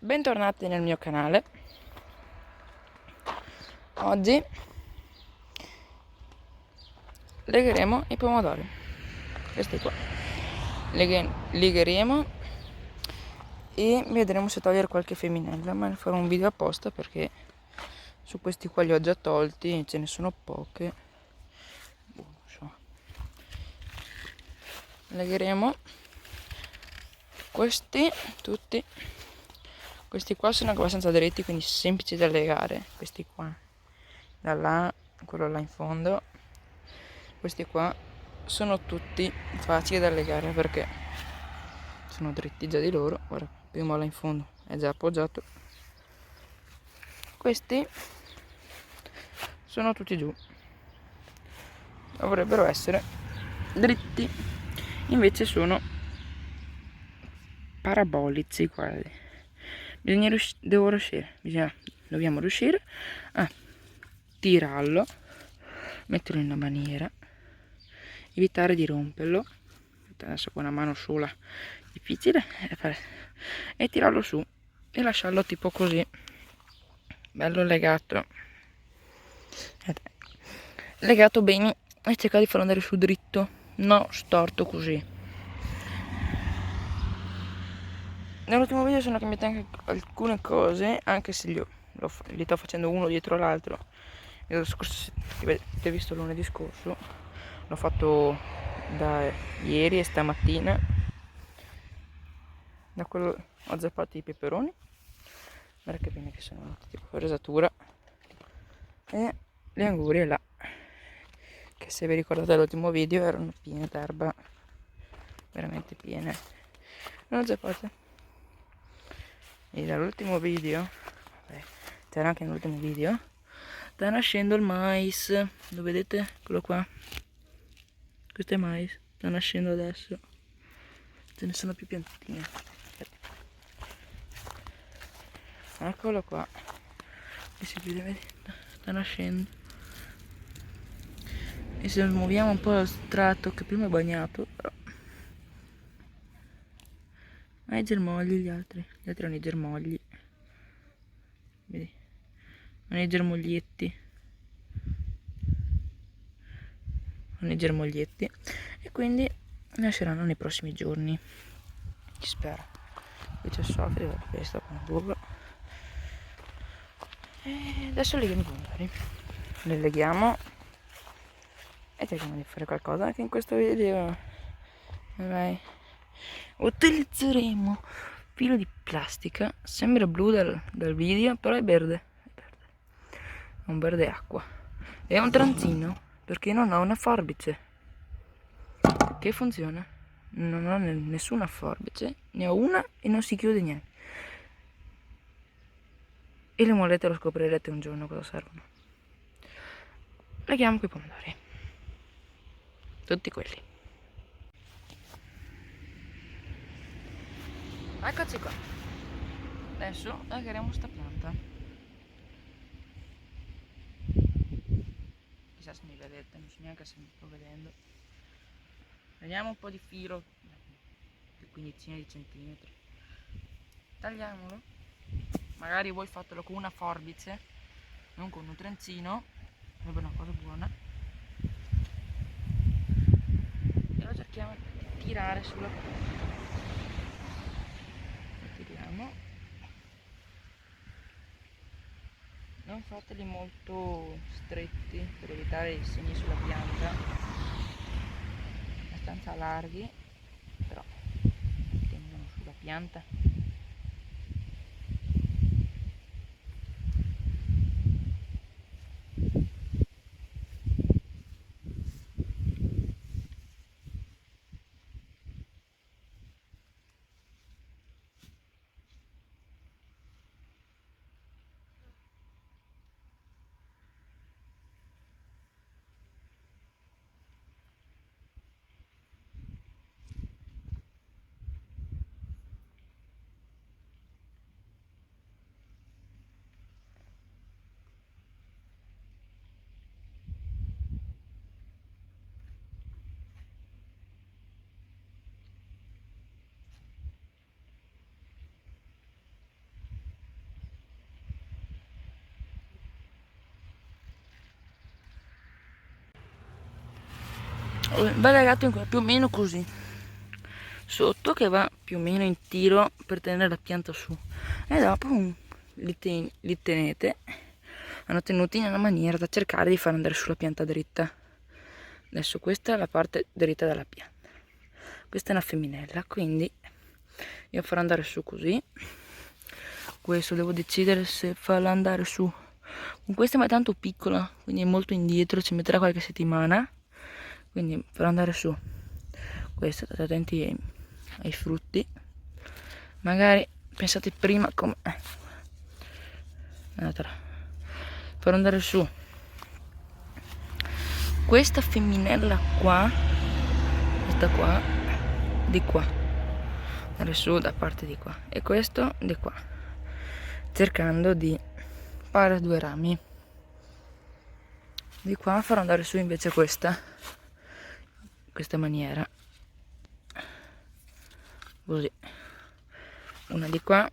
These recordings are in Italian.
Bentornati nel mio canale. Oggi legheremo i pomodori, questi qua. Legheremo e vedremo se togliere qualche femminella, ma ne farò un video apposta perché su questi qua li ho già tolti, ce ne sono poche. Legheremo questi tutti. Questi qua sono abbastanza dritti, quindi semplici da legare. Questi qua, da là, quello là in fondo. Questi qua sono tutti facili da legare perché sono dritti già di loro. Guarda, prima là in fondo è già appoggiato. Questi sono tutti giù, dovrebbero essere dritti, invece sono parabolici quasi. Dobbiamo riuscire a tirarlo, metterlo in una maniera, evitare di romperlo. Adesso con una mano sola difficile, e tirarlo su e lasciarlo tipo così, bello legato bene, e cercare di farlo andare su dritto, no storto così. Nell'ultimo video sono cambiate anche alcune cose, anche se li sto facendo uno dietro l'altro. Avete visto lunedì scorso, l'ho fatto da ieri e stamattina. Da quello ho zappato i peperoni, guarda che bene che sono venuti, tipo fresatura, e le angurie là, che se vi ricordate dall'ultimo video erano piene d'erba, veramente piene. Non ho zappate. E dall'ultimo video, c'era anche nell'ultimo video, sta nascendo il mais, lo vedete? Quello qua, questo è mais, sta nascendo adesso, ce ne sono più piantine. Eccolo qua, e si vede, sta nascendo. E se muoviamo un po' lo strato che prima è bagnato, però i germogli, gli altri erano i germogli, vedi, non i germoglietti, non i germoglietti, e quindi nasceranno nei prossimi giorni, ci spero. Qui c'è Sofri, questa con la burla, e adesso leghiamo i pomodori, le leghiamo e cerchiamo di fare qualcosa anche in questo video. Vai. Utilizzeremo filo di plastica, sembra blu dal video, però è verde, è un verde acqua, è un tranzino perché non ho una forbice che funziona, non ho nessuna forbice, ne ho una e non si chiude niente, e le molette lo scoprirete un giorno cosa servono. Leghiamo quei pomodori, tutti quelli. Eccoci qua, adesso legheremo sta pianta. Chissà se mi vedete, non so neanche se mi sto vedendo. Prendiamo un po' di filo, di quindicina di centimetri, tagliamolo, magari voi fatelo con una forbice, non con un tranzino, sarebbe una cosa buona, e lo cerchiamo di tirare sulla punta. Lo tiriamo, non fateli molto stretti per evitare i segni sulla pianta, abbastanza larghi, però tengono sulla pianta. va legato più o meno così, sotto, che va più o meno in tiro per tenere la pianta su, e dopo li tenete, vanno tenuti in una maniera da cercare di far andare sulla pianta dritta. Adesso questa è la parte dritta della pianta, questa è una femminella, quindi io farò andare su così. Questo devo decidere se farla andare su con questa, ma è tanto piccola, quindi è molto indietro, ci metterà qualche settimana, quindi farò andare su questa. State attenti ai frutti, magari pensate prima come farò andare su questa femminella qua, questa qua, di qua, andare su da parte di qua, e questo di qua, cercando di fare 2 rami. Di qua farò andare su invece questa maniera, così, una di qua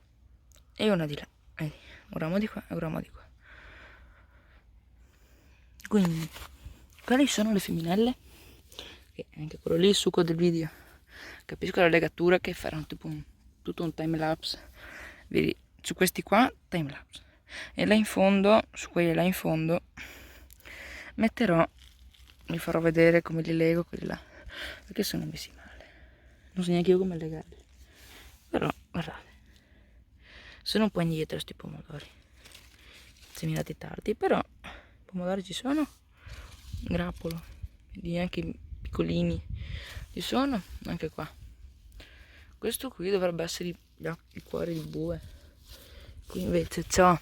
e una di là, un ramo di qua e un ramo di qua. Quindi quali sono le femminelle? Che anche quello lì, il succo del video, capisco la legatura, che faranno tipo tutto un time lapse. Vedi, su questi qua time lapse, e là in fondo, su quelli là in fondo vi farò vedere come li lego quelli là, perché sono messi male, non so neanche io come legarli, però guardate, sono un po' indietro sti pomodori, seminati tardi, però i pomodori ci sono, grappolo, vedi, anche piccolini ci sono, anche qua. Questo qui dovrebbe essere il cuore di bue, qui invece c'ho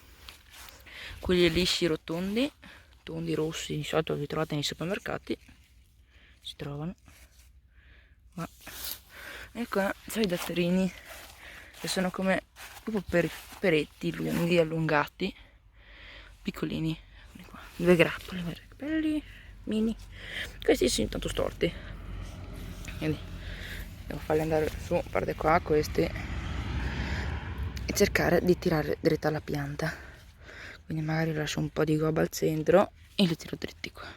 quelli lisci rotondi rossi, di solito li trovate nei supermercati, si trovano qua. E qua c'ho i datterini, che sono come proprio peretti lunghi, allungati, piccolini, qua. 2 grappoli, belli mini. Questi sono tanto storti, quindi devo farli andare su, a parte qua questi, e cercare di tirare dritta la pianta. Quindi magari lascio un po' di gobba al centro e li tiro dritti qua.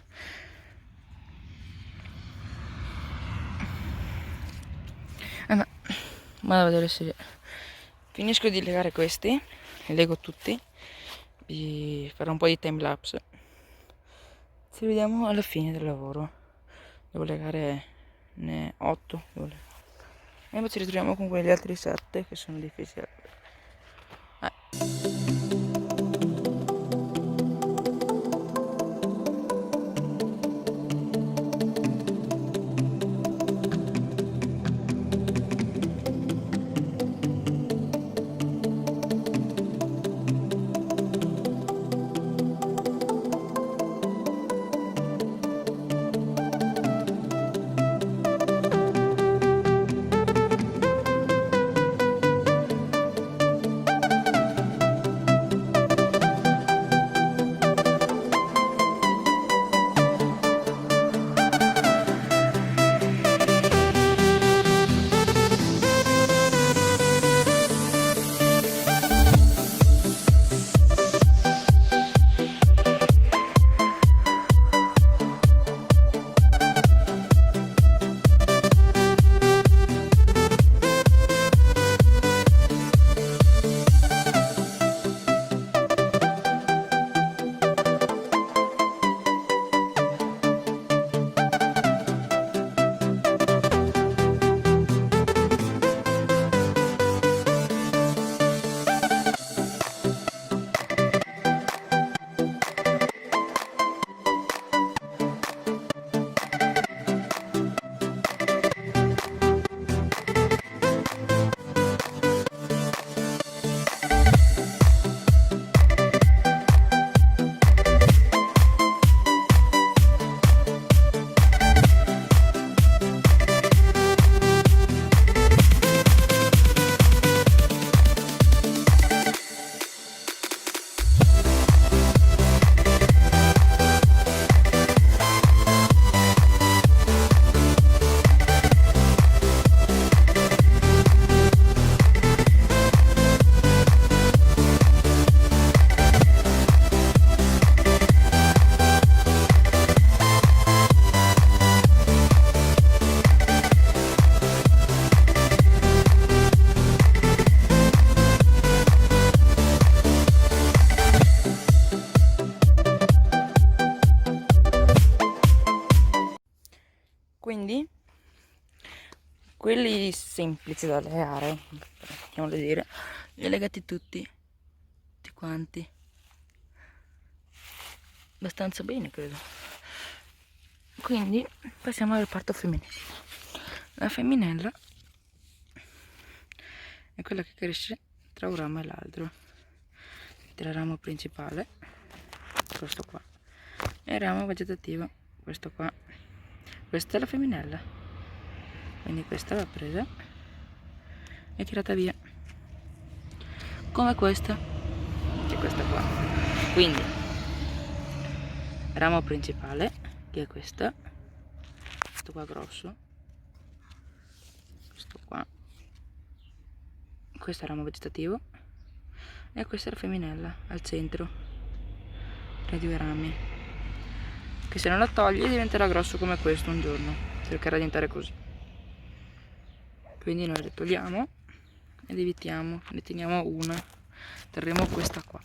Ma vado a vedere se finisco di legare questi, li lego tutti, vi farò un po' di time lapse. Ci vediamo alla fine del lavoro. Devo legare 8, e poi ci ritroviamo con quegli altri 7 che sono difficili. quelli semplici da legare, possiamo dire, li ho legati tutti quanti abbastanza bene, credo. Quindi passiamo al reparto femminile. La femminella è quella che cresce tra un ramo e l'altro. Il ramo principale, questo qua, e il ramo vegetativo, questo qua. Questa è la femminella, quindi questa va presa e tirata via, come questa e questa qua. Quindi ramo principale, che è questo qua grosso, questo qua, questo è il ramo vegetativo e questa è la femminella al centro, tra i due rami, che se non la togli diventerà grosso come questo un giorno, cercherà di diventare così. Quindi noi le togliamo e divitiamo, ne teniamo una, terremo questa qua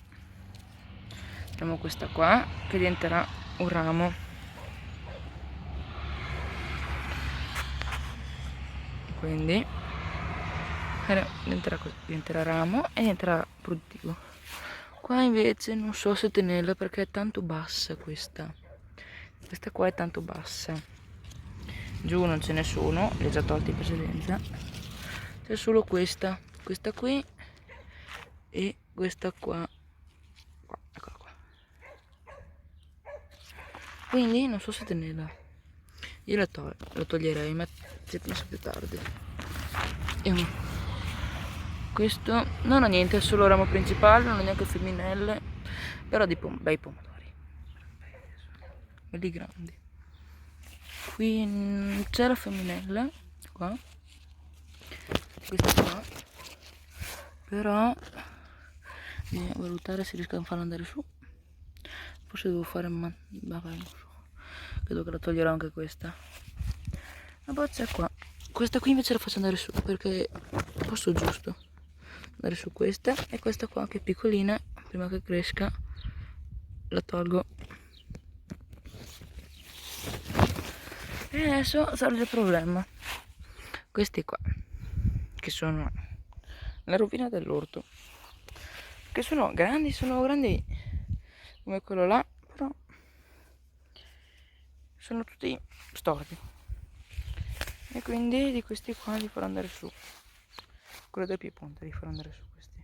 che diventerà un ramo, quindi diventerà ramo e diventerà produttivo. Qua invece non so se tenerla perché è tanto bassa, questa qua è tanto bassa, giù non ce ne sono, li ho già tolti in precedenza, c'è solo questa qui e questa qua, eccola qua. Quindi non so se tenerla, io la toglierei, ma si è messo più tardi. E questo non ha niente, è solo ramo principale, non ha neanche femminelle, però di bei pomodori, belli grandi. Qui c'è la femminella qua, questa qua, però bisogna valutare se riesco a farla andare su. Forse devo fare credo che la toglierò anche questa. Ma poi c'è qua, questa qui invece la faccio andare su perché posso giusto andare su questa, e questa qua che è piccolina, prima che cresca la tolgo. E adesso sorge il problema, questi qua che sono la rovina dell'orto, che sono grandi come quello là, però sono tutti storti, e quindi di questi qua li farò andare su, quello del più punta li farò andare su, questi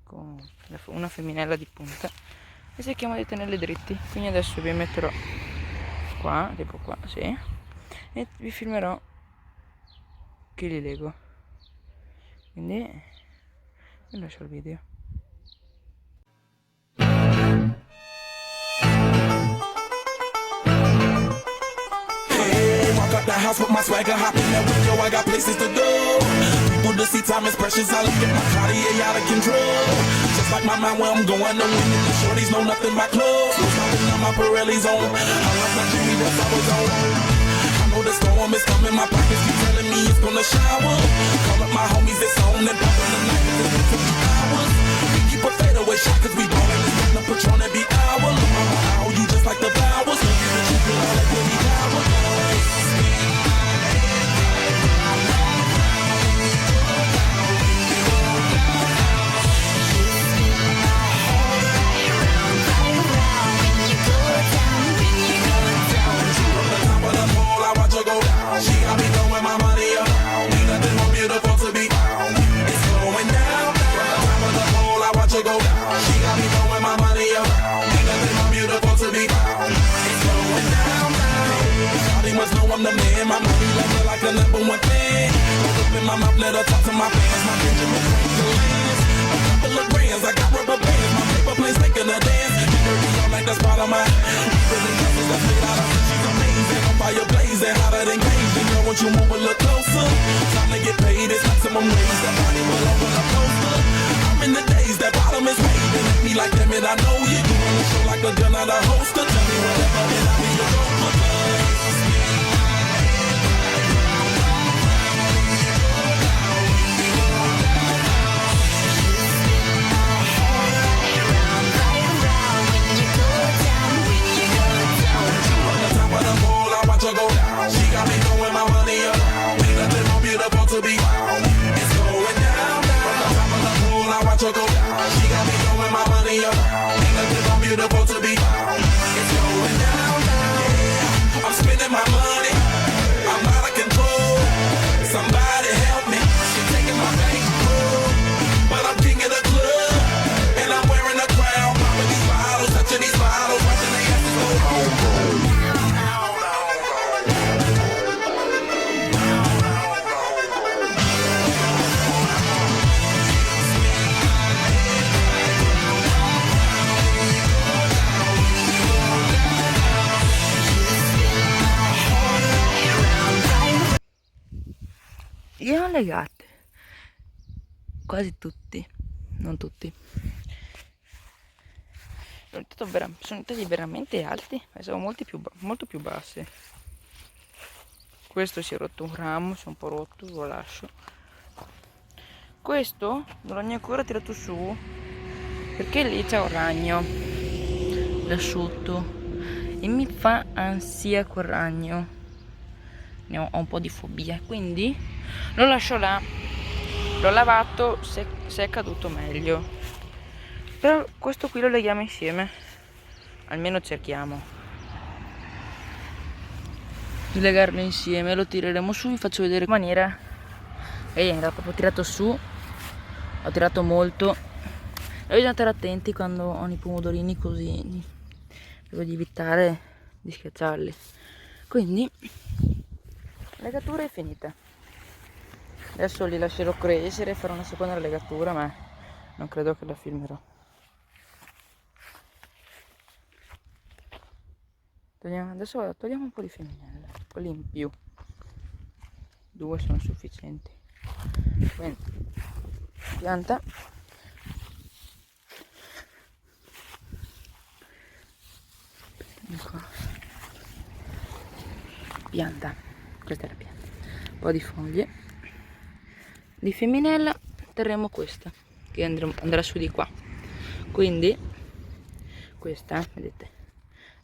con una femminella di punta, e cerchiamo di tenerli dritti. Quindi adesso vi metterò qua, tipo qua, sì, e vi filmerò che li lego, quindi vi lascio il video. The house with my swagger, hop in that window, I got places to go. People to see, time is precious, I look at my Cartier out of control. Just like my mind where I'm going, no women, the shorties know nothing but clothes. No smiling on my Pirelli's on, I love my Jimmy, that's always on. I know the storm is coming, my pockets keep telling me it's gonna shower. Call up my homies, it's on, and pop in the night, cause it's been 2 hours. We keep a fadeaway shot, cause we ballin', it's getting a Patron every hour. Look, mama, how you just like the flowers, don't give a shit, all that baby power. She got me throwing my money up. Ain't nothing more beautiful to be. It's going down. From the top of the pole, I watch her go. She got me throwing my money up. Ain't nothing more beautiful to be. It's going down. Shawty must know I'm the man. My money level like a #1 fan. Hold up in my mouth, let her talk to my fans. My Benjamin Franklin's. A couple of grands, I got rubber bands. My paper planes making a dance. Dirty on like the spot of my. Really castles that's made out of. She's amazing. On fire blazing, hotter than Cajun. Girl, won't you move a little closer? Time to get paid, it's maximum wage. That body will open a poster. I'm in the days, that bottom is waving at me like, damn it, I know you. You wanna show like a gun out of holster. Tell me whatever, then I'll be your gopher. She got me throwing my money up. Ain't I watch her go down. She got me throwing my money up. Ain't nothing more beautiful to be. It's going down, down. I'm spending my money. I'm out of control. Somebody help me. She's taking my bankroll, but I'm king of the club, and I'm wearing a crown. Popping these bottles, touching these bottles, watching the asses go home. Li hanno legate quasi tutti, non tutti. Sono stati veramente alti, ma sono molto più bassi. Questo si è rotto un ramo, si è un po' rotto, lo lascio. Questo non l'ho ancora tirato su perché lì c'è un ragno l'asciutto e mi fa ansia quel ragno, ne ho un po' di fobia, quindi lo lascio là. L'ho lavato, se è caduto meglio, però questo qui lo leghiamo insieme, almeno cerchiamo di legarlo insieme. Lo tireremo su, vi faccio vedere in maniera. Era proprio tirato su, ho tirato molto e bisogna stare attenti quando ho i pomodorini così, devo evitare di schiacciarli. Quindi la legatura è finita, adesso li lascerò crescere, farò una seconda legatura, ma non credo che la filmerò. Adesso togliamo un po' di femminelle, quelli in più, 2 sono sufficienti. Quindi pianta, ecco. Pianta, questa è la pianta, un po' di foglie di femminella, terremo questa che andrà su di qua, quindi questa, vedete,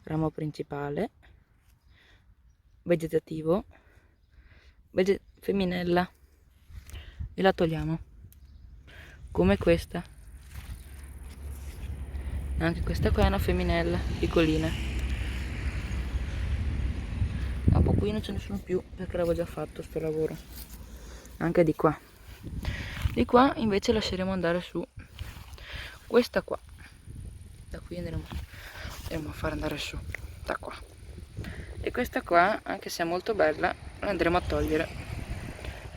ramo principale, vegetativo, femminella, e la togliamo come questa. Anche questa qua è una femminella piccolina. Dopo qui non ce ne sono più perché l'avevo già fatto sto lavoro. Anche di qua invece lasceremo andare su questa qua. Da qui andremo a far andare su da qua, e questa qua, anche se è molto bella, la andremo a togliere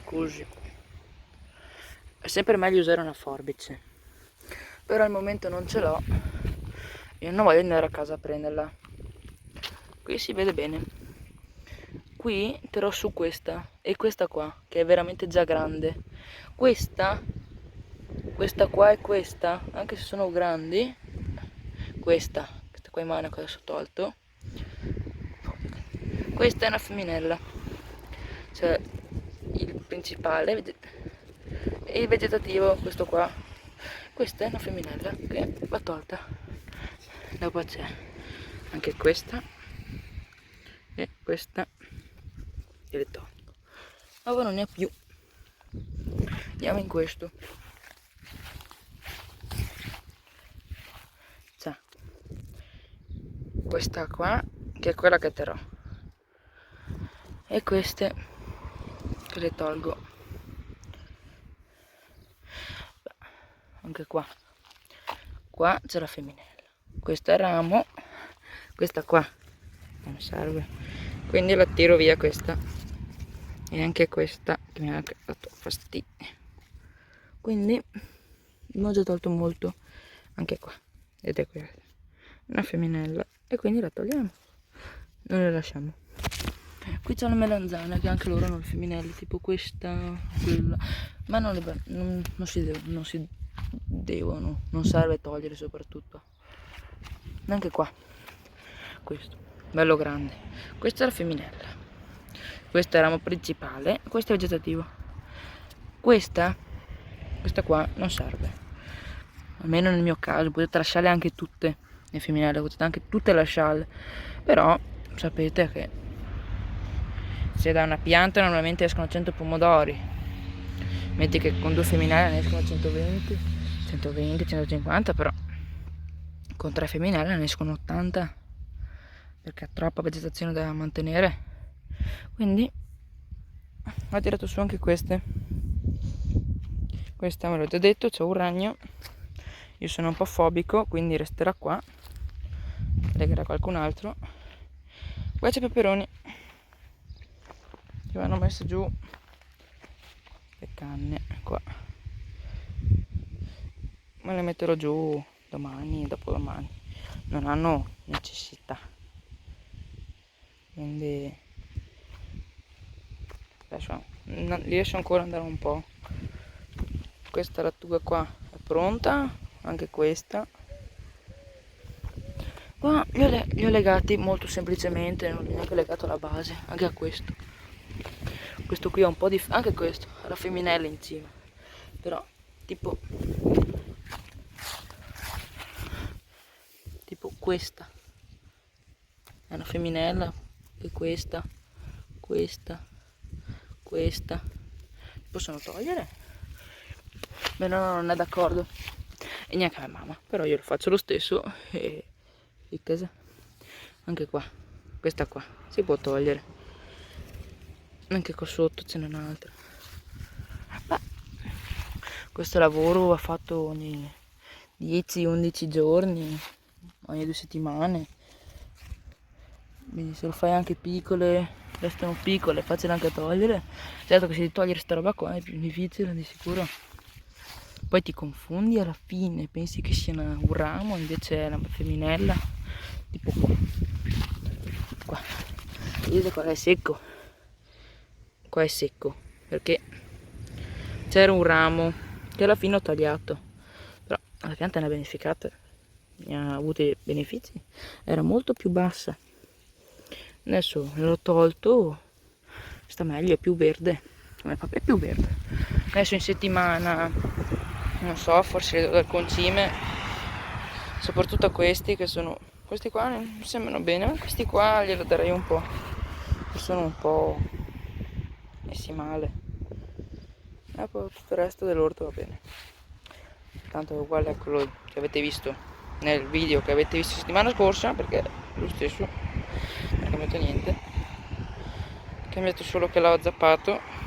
così. È sempre meglio usare una forbice, però al momento non ce l'ho, io non voglio andare a casa a prenderla. Qui si vede bene, qui terrò su questa e questa qua che è veramente già grande. Questa qua e questa, anche se sono grandi, questa qua in mano che adesso ho tolto, questa è una femminella, cioè il principale e il vegetativo, questo qua, questa è una femminella che va tolta. Dopo c'è anche questa e questa che le tolgo, ma non ne ho più. Andiamo in questo. C'è questa qua che è quella che terrò e queste che le tolgo. Anche qua c'è la femminella, questo è il ramo, questa qua non serve, quindi la tiro via questa, e anche questa che mi ha dato fastidio, quindi ho già tolto molto. Anche qua vedete, qui una femminella e quindi la togliamo, non le lasciamo. Qui c'è una melanzana che anche loro hanno le femminelle, tipo questa, quella, ma non si devono, non serve togliere soprattutto. Anche qua, questo, bello grande, questa è la femminella, questo è il ramo principale, questo è vegetativo, questa qua non serve, almeno nel mio caso. Potete lasciarle anche tutte le femminelle, potete anche tutte lasciarle, però sapete che se da una pianta normalmente escono 100 pomodori, metti che con 2 femminelle ne escono 120, 120, 150, però con 3 femminelle ne escono 80 perché ha troppa vegetazione da mantenere, quindi ho tirato su anche queste. Questa me l'ho già detto, c'è un ragno, io sono un po' fobico, quindi resterà qua, legherà qualcun altro. Qua c'è peperoni che vanno messe giù, le canne qua, ma le metterò giù domani e dopodomani, non hanno necessità, quindi riesco ancora ad andare un po'. Questa lattuga qua è pronta, anche questa. Qua li ho legati molto semplicemente, non li ho neanche legato alla base, anche a questo. Questo qui ha un po' di... anche questo, ha la femminella in cima. Però, tipo questa. È una femminella, e questa. Possono togliere? Beh, no, non è d'accordo. E neanche la mamma, però io lo faccio lo stesso e casa. Anche qua, questa qua si può togliere, anche qua sotto ce n'è un'altra. Questo lavoro va fatto ogni 10-11 giorni, ogni 2 settimane, quindi se lo fai anche piccole, restano piccole, facile anche togliere. Certo che se di togliere sta roba qua è più difficile di sicuro. Poi ti confondi alla fine, pensi che sia un ramo, invece è una femminella, tipo qua. Vedete qua è secco, qua è secco, perché c'era un ramo che alla fine ho tagliato, però la pianta ne ha beneficiato, ne ha avuto benefici, era molto più bassa. Adesso l'ho tolto, sta meglio, è più verde, è più verde. Adesso in settimana, non so, forse le do dal concime, soprattutto a questi che sono, questi qua non sembrano bene, ma questi qua glielo darei un po', sono un po' messi male, e poi tutto il resto dell'orto va bene, tanto è uguale a quello che avete visto nel video che avete visto settimana scorsa, perché è lo stesso, non è cambiato niente, è cambiato solo che l'ho zappato.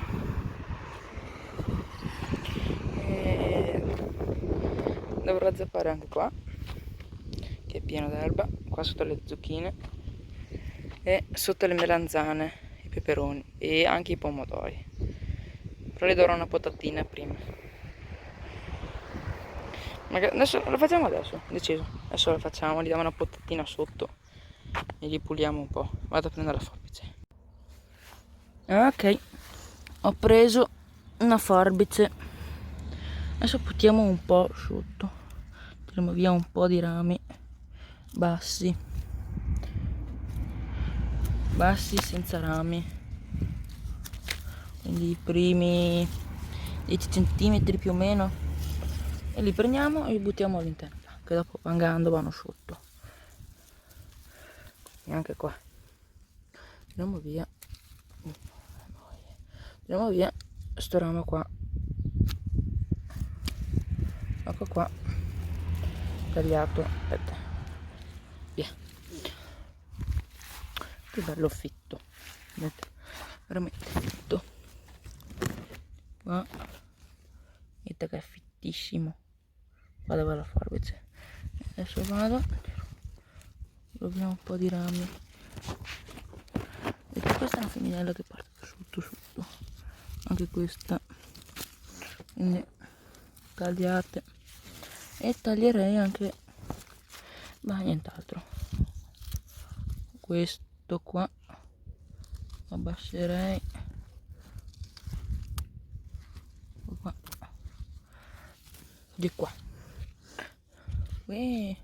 Dovrò zappare anche qua, che è pieno d'erba, qua sotto le zucchine e sotto le melanzane, i peperoni e anche i pomodori, però le darò una potatina prima. Adesso lo facciamo, adesso deciso, adesso lo facciamo, gli diamo una potatina sotto e li puliamo un po'. Vado a prendere la forbice. Ok, ho preso una forbice. Adesso buttiamo un po' sotto, tiriamo via un po' di rami bassi senza rami, quindi i primi 10 cm più o meno, e li prendiamo e li buttiamo all'interno, che dopo andando vanno sotto. E anche qua tiriamo via sto ramo qua, ecco qua, tagliato, aspetta, via, che bello fitto, vedete, veramente fitto, qua, vedete che è fittissimo, qua dove la forbice, adesso vado, proviamo un po' di rami, vedete, questa è una femminella che parte sotto, anche questa, quindi tagliate, e taglierei anche, ma nient'altro, questo qua abbasserei qua, di qua, qui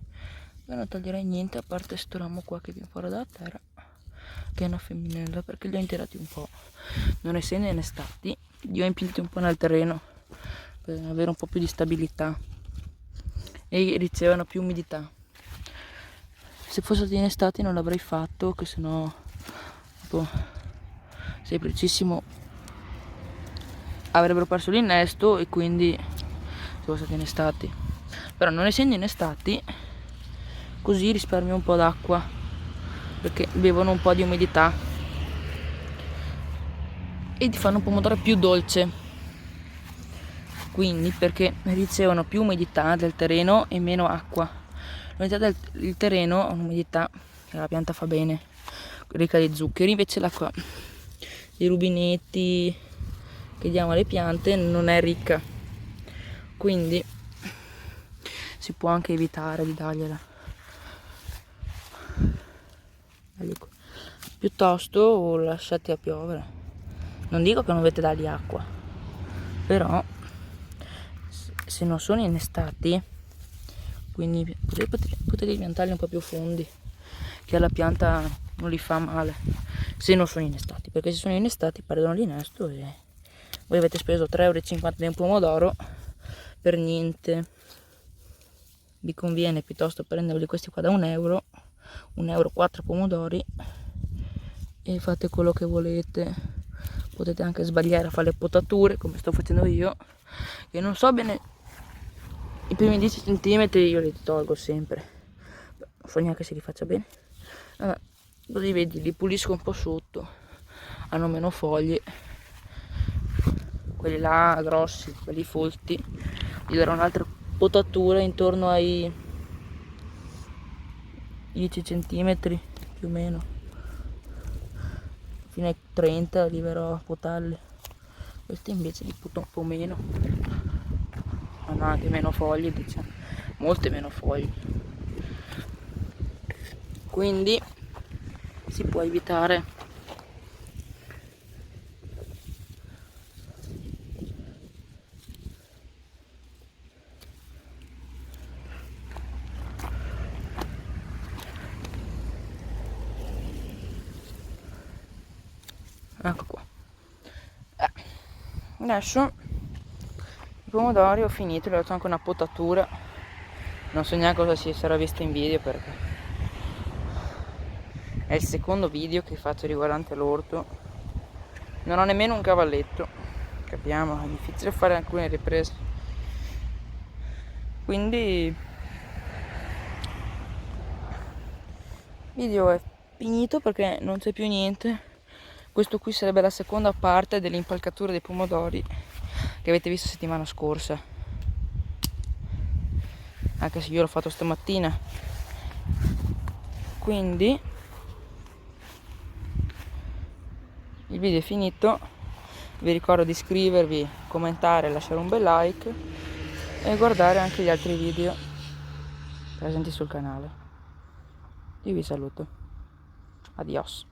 non toglierei niente a parte sto ramo qua che viene fuori dalla terra, che è una femminella, perché li ho intirati un po', non essendo in estati, li ho impinti un po' nel terreno per avere un po' più di stabilità e ricevono più umidità. Se fosse in estate non l'avrei fatto, che sennò semplicissimo avrebbero perso l'innesto e quindi cosa che in estati, però non essendo in estati così risparmio un po' d'acqua perché bevono un po' di umidità e ti fanno un pomodoro più dolce, quindi perché ricevono più umidità del terreno e meno acqua. L'umidità del terreno è un'umidità che la pianta fa bene, ricca di zuccheri, invece l'acqua dei rubinetti che diamo alle piante non è ricca, quindi si può anche evitare di dargliela. Piuttosto lasciate a piovere. Non dico che non dovete dargli acqua, però se non sono innestati, quindi potete piantarli un po' più fondi, che alla pianta non li fa male se non sono innestati, perché se sono innestati perdono l'innesto e voi avete speso 3,50 euro di un pomodoro per niente. Vi conviene piuttosto prenderli questi qua da 1 euro, 1 euro 4 pomodori, e fate quello che volete. Potete anche sbagliare a fare le potature come sto facendo io, che non so bene, i primi 10 cm io li tolgo sempre, non so neanche se li faccia bene. Così vedi, li pulisco un po' sotto, hanno meno foglie, quelli là grossi, quelli folti, gli darò un'altra potatura intorno ai 10 cm più o meno, fino ai 30 arriverò a potarli. Questi invece li butto un po' meno, hanno anche meno foglie, diciamo, molte meno foglie, quindi si può evitare. Ecco qua. Adesso i pomodori ho finito, gli ho dato anche una potatura, non so neanche cosa si sarà visto in video perché è il secondo video che faccio riguardante l'orto, non ho nemmeno un cavalletto, capiamo, è difficile fare alcune riprese, quindi il video è finito perché non c'è più niente. Questo qui sarebbe la seconda parte dell'impalcatura dei pomodori che avete visto settimana scorsa, anche se io l'ho fatto stamattina. Quindi il video è finito, vi ricordo di iscrivervi, commentare, lasciare un bel like e guardare anche gli altri video presenti sul canale. Io vi saluto, adios.